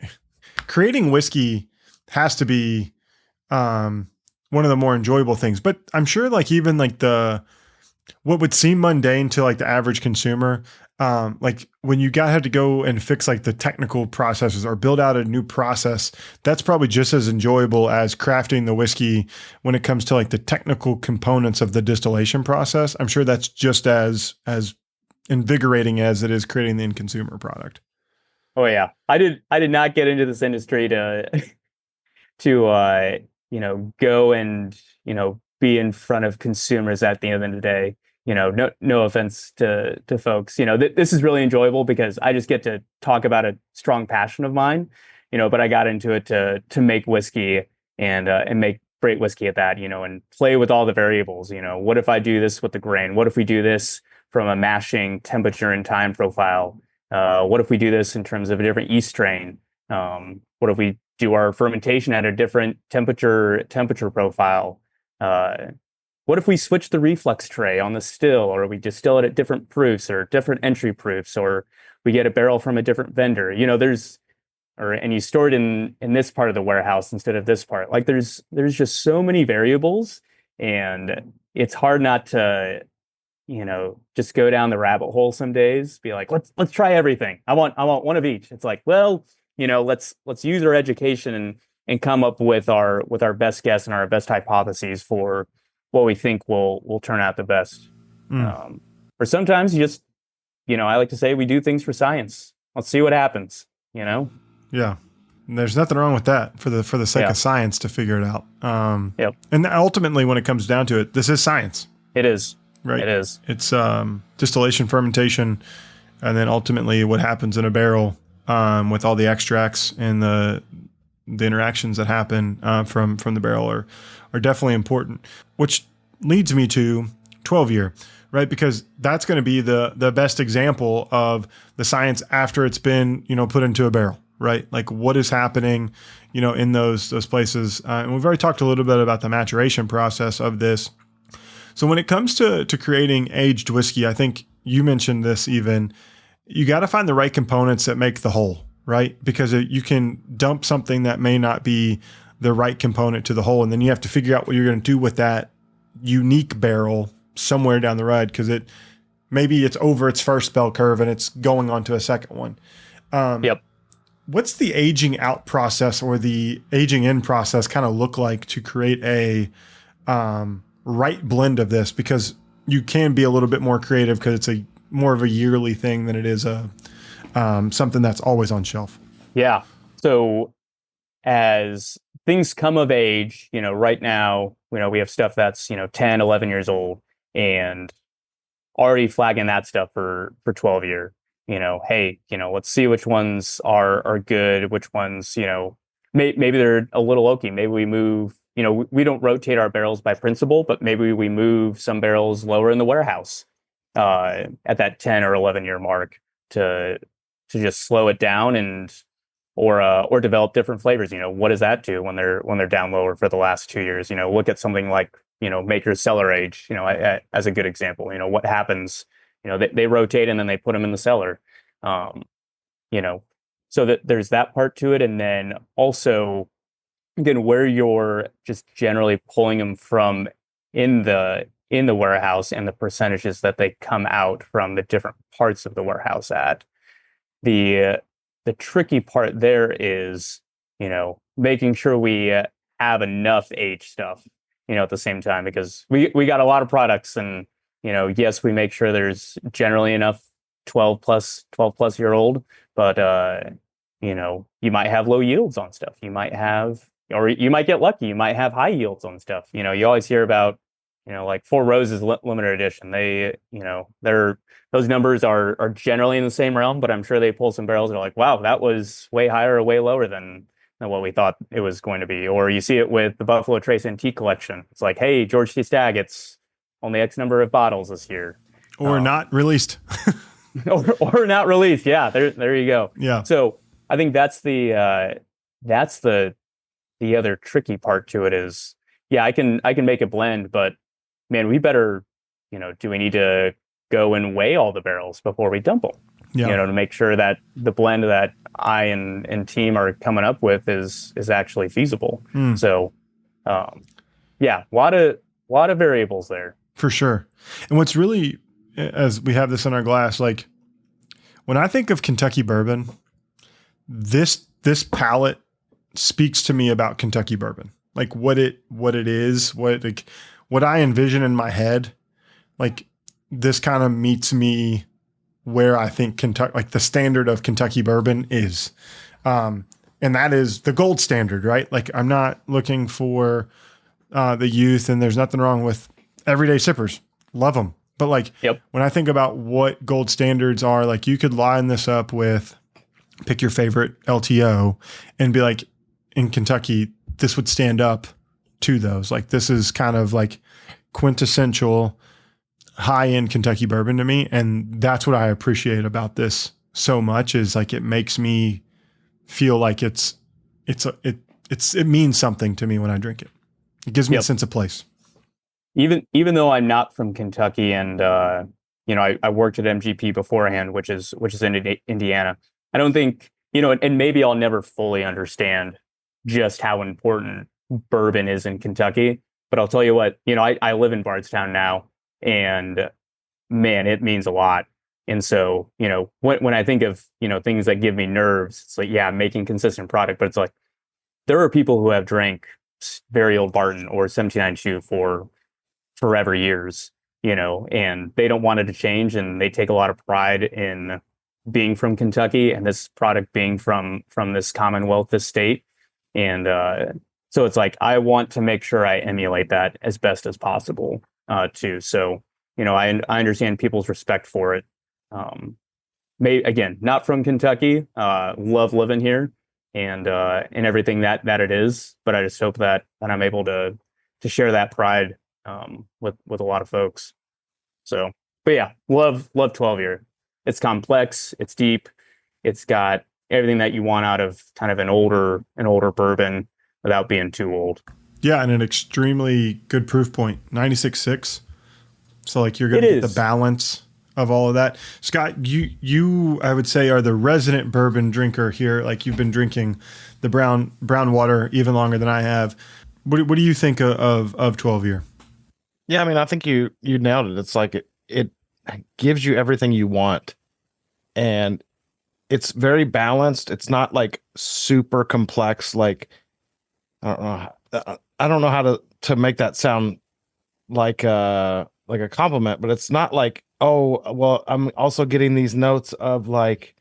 creating whiskey has to be one of the more enjoyable things. But I'm sure, like even like what would seem mundane to like the average consumer, like when you had to go and fix like the technical processes or build out a new process, that's probably just as enjoyable as crafting the whiskey when it comes to like the technical components of the distillation process. I'm sure that's just as invigorating as it is creating the end consumer product. Oh yeah. I did not get into this industry to go and, be in front of consumers at the end of the day. no offense to folks, this is really enjoyable because I just get to talk about a strong passion of mine, but I got into it to make whiskey and make great whiskey at that, and play with all the variables. What if I do this with the grain? What if we do this from a mashing temperature and time profile? What if we do this in terms of a different yeast strain? What if we do our fermentation at a different temperature profile? What if we switch the reflux tray on the still, or we distill it at different proofs or different entry proofs, or we get a barrel from a different vendor? And you store it in this part of the warehouse instead of this part. Like there's just so many variables, and it's hard not to, just go down the rabbit hole some days, be like, let's try everything. I want one of each. It's like, well, let's use our education and come up with our best guess and our best hypotheses for what we think will turn out the best. Or sometimes you just, I like to say we do things for science. Let's see what happens, Yeah. And there's nothing wrong with that for the sake of science to figure it out. Yep. And ultimately, when it comes down to it, this is science. It is. Right. It is. It's distillation, fermentation, and then ultimately what happens in a barrel with all the extracts and the interactions that happen from the barrel are definitely important. Which leads me to 12-year, right? Because that's going to be the best example of the science after it's been put into a barrel. Right? Like what is happening, in those places. And we've already talked a little bit about the maturation process of this. So when it comes to creating aged whiskey, I think you mentioned this even, you got to find the right components that make the whole, right? Because you can dump something that may not be the right component to the whole. And then you have to figure out what you're going to do with that unique barrel somewhere down the road. Cause maybe it's over its first bell curve and it's going on to a second one. Yep. What's the aging out process or the aging in process kind of look like to create a right blend of this? Because you can be a little bit more creative because it's more of a yearly thing than it is something that's always on shelf. Yeah. So as things come of age, right now, we have stuff that's, 10, 11 years old and already flagging that stuff for 12 years. Hey, let's see which ones are good, which ones, maybe they're a little oaky. Maybe we move, we don't rotate our barrels by principle, but maybe we move some barrels lower in the warehouse at that 10 or 11-year mark to just slow it down or develop different flavors. What does that do when they're down lower for the last 2 years? Look at something like, Maker's cellar age, as a good example. What happens? They rotate and then they put them in the cellar, so that there's that part to it. And then also, again, where you're just generally pulling them from in the warehouse and the percentages that they come out from the different parts of the warehouse at. The tricky part there is, making sure we have enough aged stuff, at the same time, because we got a lot of products and, yes, we make sure there's generally enough 12 plus year old, but, you might have low yields on stuff. You might get lucky. You might have high yields on stuff. You always hear about, like Four Roses limited edition. Those numbers are generally in the same realm, but I'm sure they pull some barrels and are like, wow, that was way higher or way lower than what we thought it was going to be. Or you see it with the Buffalo Trace Antique Collection. It's like, hey, George T. Stagg, it's only X number of bottles this year. Or not released. or not released. Yeah, there you go. Yeah. So I think that's the other tricky part to it is, yeah, I can make a blend, but man, we better, do we need to go and weigh all the barrels before we dump them? Yeah. To make sure that the blend that I and team are coming up with is actually feasible. So, yeah, a lot of variables there. For sure. And what's really, as we have this in our glass, like when I think of Kentucky bourbon, this palette speaks to me about Kentucky bourbon, like what it is, what I envision in my head. Like this kind of meets me where I think Kentucky, like the standard of Kentucky bourbon is. And that is the gold standard, right? Like I'm not looking for the youth, and there's nothing wrong with everyday sippers. Love them. But like when I think about what gold standards are, like you could line this up with, pick your favorite LTO and be like, in Kentucky, this would stand up to those. Like this is kind of like quintessential high-end Kentucky bourbon to me. And that's what I appreciate about this so much, is like it makes me feel like it means something to me when I drink it. It gives me a sense of place. Even though I'm not from Kentucky, and I worked at MGP beforehand, which is in Indiana. I don't think, and maybe I'll never fully understand just how important bourbon is in Kentucky. But I'll tell you what, I live in Bardstown now, and man, it means a lot. And so, when I think of, things that give me nerves, it's like, yeah, making consistent product, but it's like, there are people who have drank very old Barton or 79 for forever years, and they don't want it to change. And they take a lot of pride in being from Kentucky and this product being from this Commonwealth, this state. And so it's like, I want to make sure I emulate that as best as possible too. So, I understand people's respect for it. Again, not from Kentucky, love living here and everything that it is, but I just hope that I'm able to share that pride with a lot of folks. So, but yeah, love 12 year. It's complex, it's deep, it's got everything that you want out of kind of an older bourbon without being too old. Yeah, and an extremely good proof point, 96.6. So like you're going to get the balance of all of that. Scott, you I would say are the resident bourbon drinker here. Like you've been drinking the brown water even longer than I have. What do you think of 12 year? Yeah, I mean, I think you nailed it. It's like it gives you everything you want, and it's very balanced. It's not like super complex. Like I don't know how to make that sound like a compliment, but it's not like, oh, well, I'm also getting these notes of like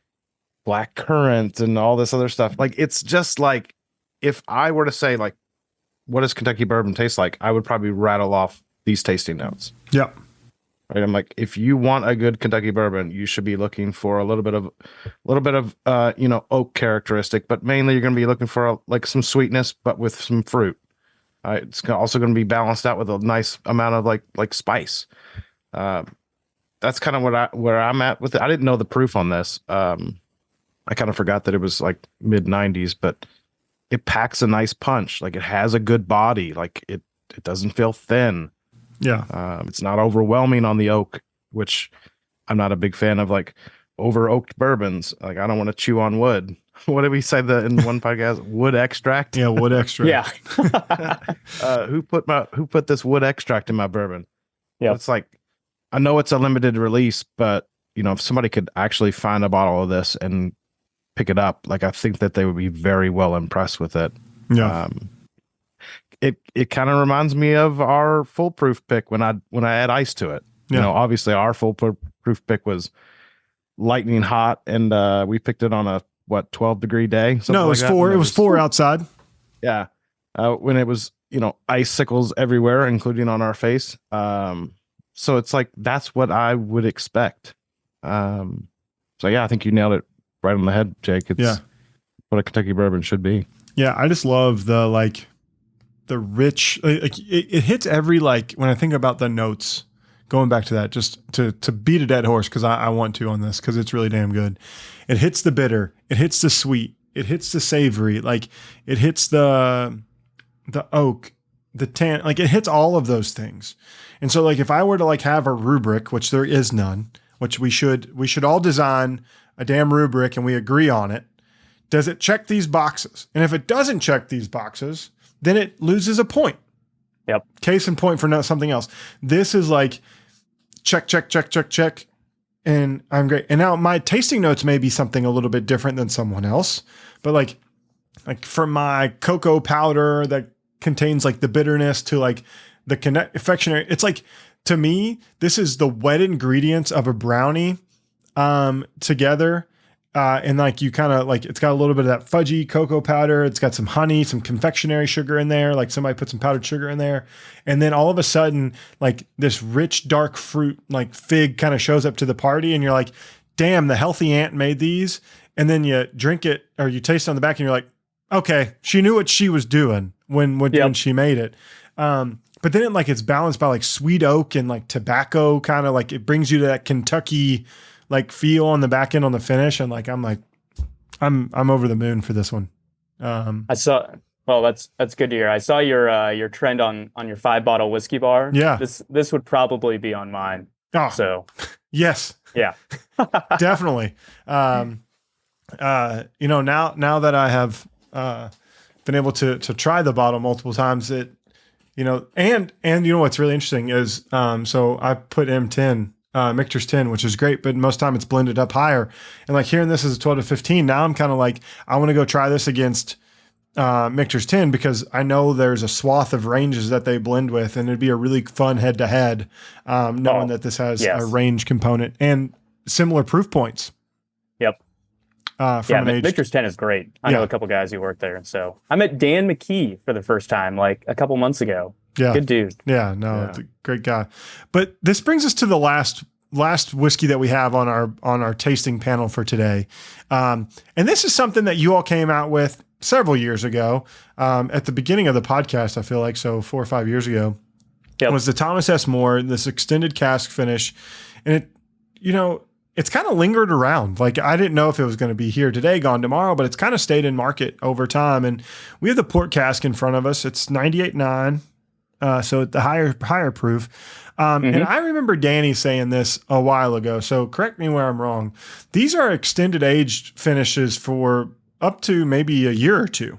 black currant and all this other stuff. Like, it's just like, if I were to say like, what does Kentucky bourbon taste like? I would probably rattle off these tasting notes. Yeah. Right. I'm like, if you want a good Kentucky bourbon, you should be looking for a little bit of oak characteristic, but mainly you're going to be looking for like some sweetness, but with some fruit. It's also going to be balanced out with a nice amount of like spice. That's kind of where I'm at with it. I didn't know the proof on this. I kind of forgot that it was like mid 90s, but it packs a nice punch. Like it has a good body. Like it doesn't feel thin. Yeah. It's not overwhelming on the oak, which I'm not a big fan of, like over oaked bourbons. Like I don't want to chew on wood. What did we say in one podcast? Wood extract? Yeah, wood extract. Yeah. Who put this wood extract in my bourbon? Yeah. It's like, I know it's a limited release, but if somebody could actually find a bottle of this and pick it up, like I think that they would be very well impressed with it. Yeah. It kind of reminds me of our foolproof pick when I add ice to it. Yeah. Obviously our foolproof pick was lightning hot, and we picked it on a 12-degree day. No, it was 4. It was 4 outside. Yeah. When it was icicles everywhere, including on our face. So it's like, that's what I would expect. So yeah, I think you nailed it right on the head, Jake. It's what a Kentucky bourbon should be. Yeah, I just love the rich, like it hits every, like when I think about the notes, going back to that, just to beat a dead horse, because I want to on this, because it's really damn good. It hits the bitter, it hits the sweet, it hits the savory, like it hits the oak, the tan, like it hits all of those things. And so like if I were to like have a rubric, which there is none, which we should all design a damn rubric and we agree on it. Does it check these boxes? And if it doesn't check these boxes, then it loses a point. Yep. Case in point for something else. This is like check, and I'm great. And now my tasting notes may be something a little bit different than someone else, but like for my cocoa powder that contains like the bitterness to like the confectionery, it's like, to me, this is the wet ingredients of a brownie together And like you kind of like, it's got a little bit of that fudgy cocoa powder. It's got some honey, some confectionery sugar in there. Like somebody put some powdered sugar in there. And then all of a sudden, like this rich, dark fruit, like fig kind of shows up to the party. And you're like, damn, the healthy aunt made these. And then you drink it or you taste it on the back and you're like, okay, she knew what she was doing when she made it. But then it's balanced by like sweet oak and like tobacco, kind of like it brings you to that Kentucky like feel on the back end on the finish. And like, I'm over the moon for this one. That's good to hear. I saw your trend on your 5-bottle whiskey bar. Yeah. This would probably be on mine. Oh, so yes. Yeah. Definitely. Now that I have, been able to try the bottle multiple times, and what's really interesting is, so I put M10, Michter's 10, which is great, but most time it's blended up higher. And like hearing this is a 12 to 15, now I'm kind of like, I want to go try this against Michter's 10 because I know there's a swath of ranges that they blend with, and it'd be a really fun head to head, knowing that this has a range component and similar proof points. Yep. Michter's 10 is great. I know a couple guys who work there. So I met Dan McKee for the first time like a couple months ago. Yeah. Good dude. Yeah, no, it's a great guy. But this brings us to the last whiskey that we have on our tasting panel for today. And this is something that you all came out with several years ago, at the beginning of the podcast, I feel like, so 4 or 5 years ago. Yep. It was the Thomas S. Moore, this extended cask finish. And it's kind of lingered around. Like I didn't know if it was going to be here today, gone tomorrow, but it's kind of stayed in market over time. And we have the Port Cask in front of us. It's 98.9. So the higher proof. And I remember Danny saying this a while ago. So correct me where I'm wrong. These are extended aged finishes for up to maybe a year or two.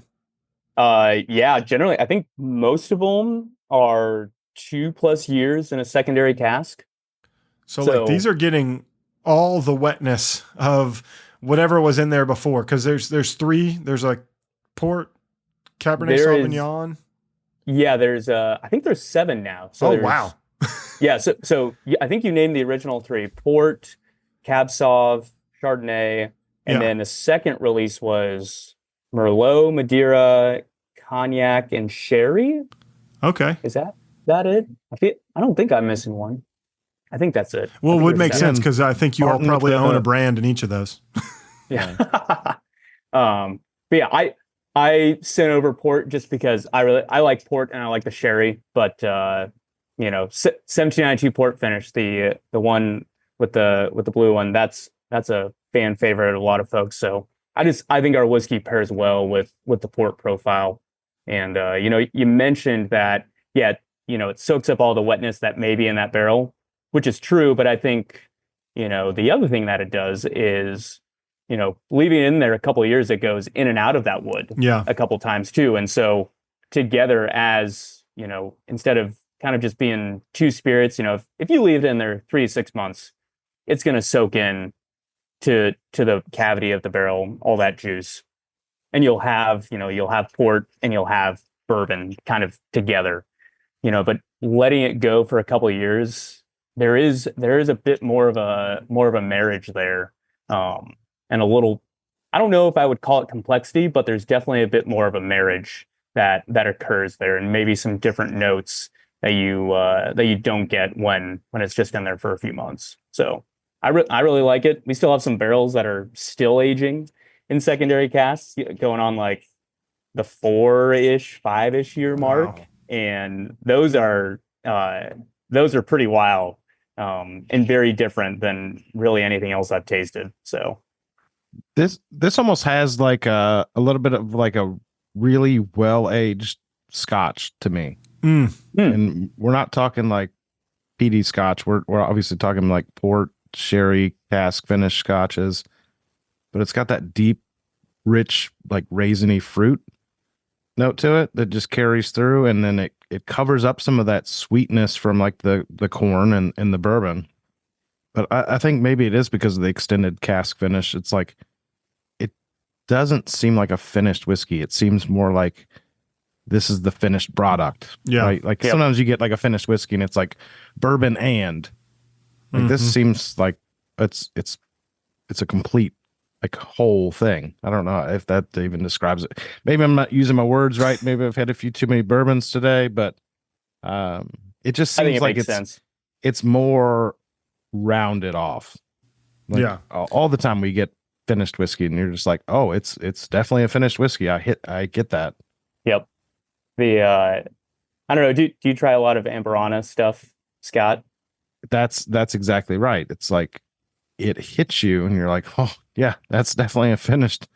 Generally, I think most of them are 2+ years in a secondary cask. So like these are getting all the wetness of whatever was in there before. Cause there's 3, there's like Port, Cabernet Sauvignon. I think there's 7 now. So wow. So I think you named the original 3: Port, Cab Sauv, Chardonnay, and then the second release was Merlot, Madeira, Cognac, and Sherry. Okay, is that it? I don't think I'm missing one. I think that's it. Well, it would make sense because I think you all probably own a brand in each of those. Yeah. But yeah, I sent over Port just because I like Port and I like the Sherry, but 1792 Port finish, the one with the blue one, that's a fan favorite of a lot of folks. So I think our whiskey pairs well with the Port profile. And you mentioned that it soaks up all the wetness that may be in that barrel, which is true, but I think the other thing that it does is leaving it in there a couple of years, it goes in and out of that wood a couple times too. And so together as, instead of kind of just being 2 spirits, if you leave it in there 3 to 6 months, it's going to soak in to the cavity of the barrel, all that juice. And you'll have Port and you'll have bourbon kind of together, but letting it go for a couple of years, there is a bit more of a marriage there. And a little, I don't know if I would call it complexity, but there's definitely a bit more of a marriage that occurs there, and maybe some different notes that you don't get when it's just in there for a few months. So I really like it. We still have some barrels that are still aging in secondary casks, going on like the 4-ish, 5-ish year mark, and those are pretty wild, and very different than really anything else I've tasted. So. This almost has like a little bit of like a really well-aged Scotch to me. And we're not talking like PD Scotch. We're obviously talking like Port, Sherry, cask finished Scotches, but it's got that deep, rich, like raisiny fruit note to it that just carries through, and then it covers up some of that sweetness from like the corn and the bourbon. But I think maybe it is because of the extended cask finish. It's like, it doesn't seem like a finished whiskey. It seems more like this is the finished product. Yeah. Right? Like sometimes you get like a finished whiskey and it's like bourbon and like this seems like it's a complete like whole thing. I don't know if that even describes it. Maybe I'm not using my words right. Maybe I've had a few too many bourbons today, but it just I think seems it like makes sense. it's more rounded off. Like, Yeah. all the time we get finished whiskey, and you're just like, oh, it's definitely a finished whiskey. I get that. Yep. I don't know. Do you try a lot of Amberana stuff, Scott? That's exactly right. It's like it hits you, and you're like, oh yeah, that's definitely a finished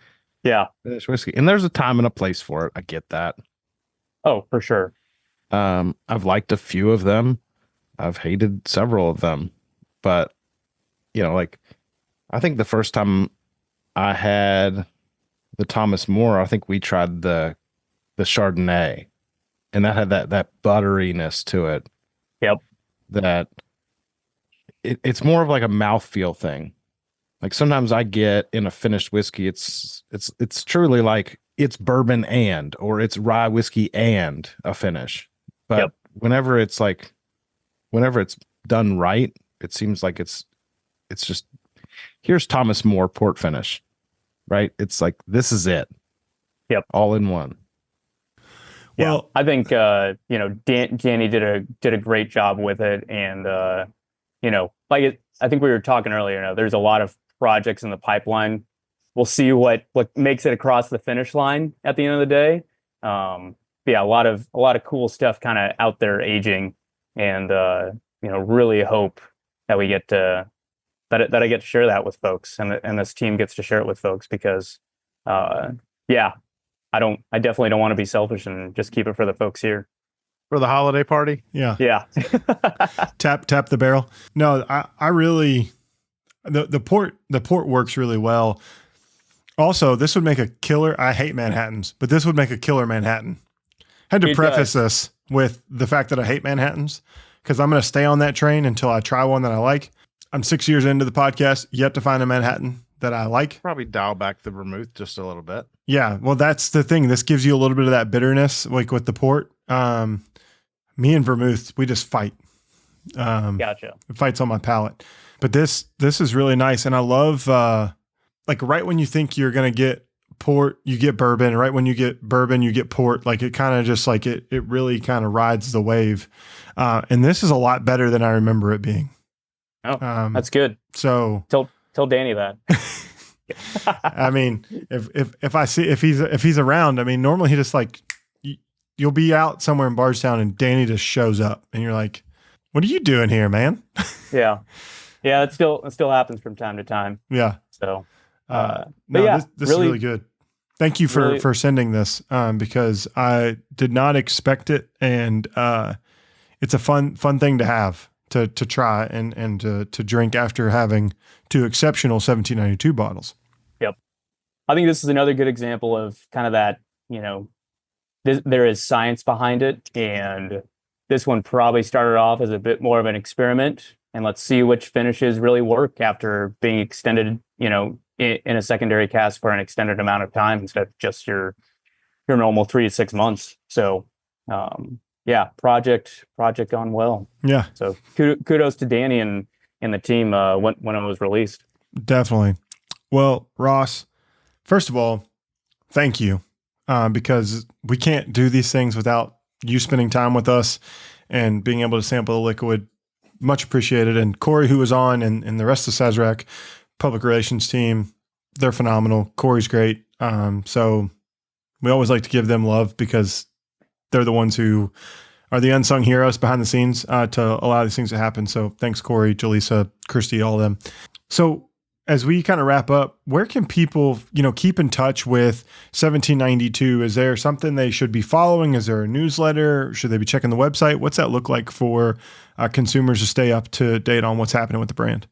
whiskey. And there's a time and a place for it. I get that. Oh, for sure. I've liked a few of them. I've hated several of them, but like I think the first time I had the Thomas More, I think we tried the Chardonnay, and that had that butteriness to it. Yep. That it's more of like a mouthfeel thing. Like sometimes I get in a finished whiskey, it's truly like it's bourbon or it's rye whiskey and a finish. But whenever it's done right, it seems like it's just, here's Thomas More port finish, right? It's like, this is it. Yep. All in one. Well, I think Danny did a great job with it, and I think we were talking earlier. There's a lot of projects in the pipeline. We'll see what makes it across the finish line at the end of the day. A lot of cool stuff kind of out there aging, and really hope that we get to that I get to share that with folks, and this team gets to share it with folks, because I definitely don't want to be selfish and just keep it for the folks here. For the holiday party? Yeah. Yeah. tap the barrel. No, I really, the port works really well. Also, this would make a killer. I hate Manhattans, but this would make a killer Manhattan. I had to preface this with the fact that I hate Manhattans, because I'm going to stay on that train until I try one that I like. I'm 6 years into the podcast, yet to find a Manhattan that I like. Probably dial back the vermouth just a little bit. Yeah, well, that's the thing. This gives you a little bit of that bitterness, like with the port. Me and vermouth, we just fight. Gotcha. It fights on my palate. But this is really nice, and I love like right when you think you're gonna get port, you get bourbon. Right when you get bourbon, you get port. Like it kind of just like it really kind of rides the wave. And this is a lot better than I remember it being. Oh, that's good. So tell Danny that. I mean, if he's around, I mean, normally he just like, you'll be out somewhere in Bardstown and Danny just shows up and you're like, what are you doing here, man? Yeah. It still happens from time to time. Yeah. So, this is really good. Thank you for sending this, because I did not expect it. And, it's a fun thing to have, to try and to drink after having two exceptional 1792 bottles. Yep. I think this is another good example of kind of that, there is science behind it. And this one probably started off as a bit more of an experiment, and let's see which finishes really work after being extended, in a secondary cask for an extended amount of time instead of just your normal 3 to 6 months. So, project gone well. Yeah. So kudos to Danny and the team when it was released. Definitely. Well, Ross, first of all, thank you, because we can't do these things without you spending time with us and being able to sample the liquid. Much appreciated. And Corey, who was on, and the rest of the Sazerac public relations team, they're phenomenal. Corey's great. So we always like to give them love, because they're the ones who are the unsung heroes behind the scenes to allow these things to happen. So thanks, Corey, Jaleesa, Christy, all of them. So as we kind of wrap up, where can people, keep in touch with 1792? Is there something they should be following? Is there a newsletter? Should they be checking the website? What's that look like for consumers to stay up to date on what's happening with the brand?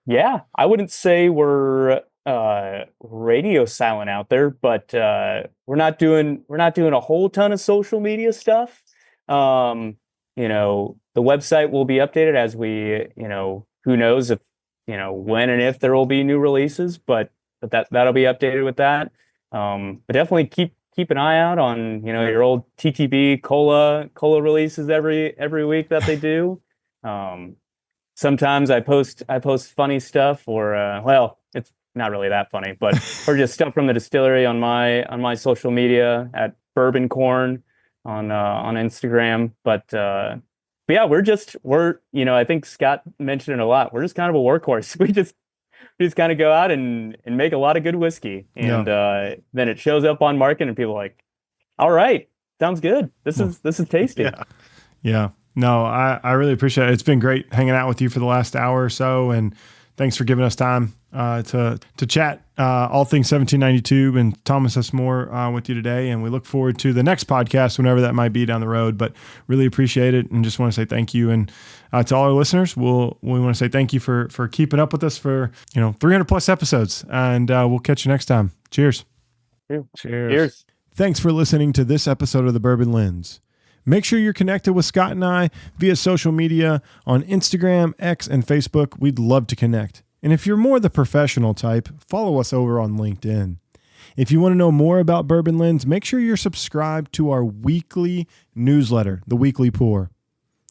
Yeah, I wouldn't say we're radio silent out there, but we're not doing a whole ton of social media stuff. The website will be updated as we, who knows if, when and if there will be new releases, but that'll be updated with that. But definitely keep an eye out on, your old TTB cola releases every week that they do. Sometimes I post funny stuff, or not really that funny, but or just stuff from the distillery on my social media at Bourbon Corn on Instagram. But yeah, we're I think Scott mentioned it a lot. We're just kind of a workhorse. We just kind of go out and make a lot of good whiskey, and then it shows up on market, and people are like, all right, sounds good. This is tasty. Yeah. No, I really appreciate it. It's been great hanging out with you for the last hour or so, and thanks for giving us time to chat all things 1792 and Thomas S. Moore with you today. And we look forward to the next podcast, whenever that might be down the road. But really appreciate it, and just want to say thank you. And to all our listeners, we want to say thank you for keeping up with us for 300 plus episodes. And we'll catch you next time. Cheers. Cheers. Thanks for listening to this episode of the Bourbon Lens. Make sure you're connected with Scott and I via social media on Instagram, X, and Facebook. We'd love to connect. And if you're more the professional type, follow us over on LinkedIn. If you want to know more about Bourbon Lens, make sure you're subscribed to our weekly newsletter, The Weekly Pour.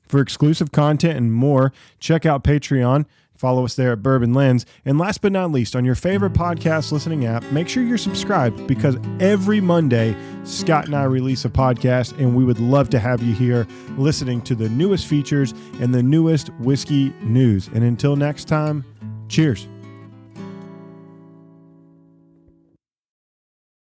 For exclusive content and more, check out Patreon. Follow us there at Bourbon Lens. And last but not least, on your favorite podcast listening app, make sure you're subscribed, because every Monday, Scott and I release a podcast, and we would love to have you here listening to the newest features and the newest whiskey news. And until next time, cheers.